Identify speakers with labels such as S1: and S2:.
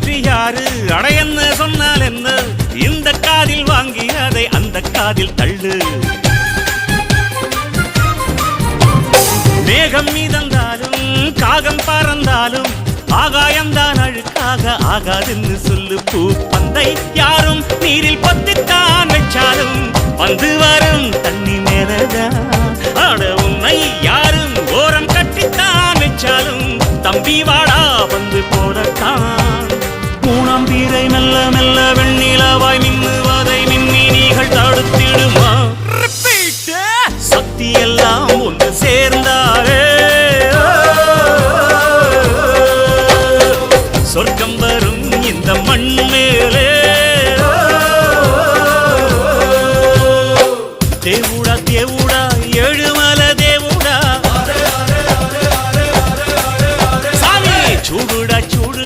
S1: வெற்றி யாரு அடையன்னு சொன்னால் என்ன இந்த காதில் வாங்கி அதை அந்த காதில் தள்ளு மேகம் மீதந்தாலும் காகம் பறந்தாலும் ஆகாயம்தான் அழுக்காக ஆகாதுன்னு சொல்லு பூ பந்தை யாரும் நீரில் பத்தித்தான் வச்சாலும் வந்து வரும் தண்ணி மேலதான் ஆட உன்னை யாரும் ஓரம் கட்டித்தான் வச்சாலும் தம்பி வாடா வந்து போடத்தான் மூணாம் பீரை மெல்ல மெல்ல வெண்ணிலவாய் மின்னுவதை மின்மினிகள் தடுத்திடுமா சக்தி எல்லாம் ஒன்று சேர்ந்தாரே சொர்க்கம்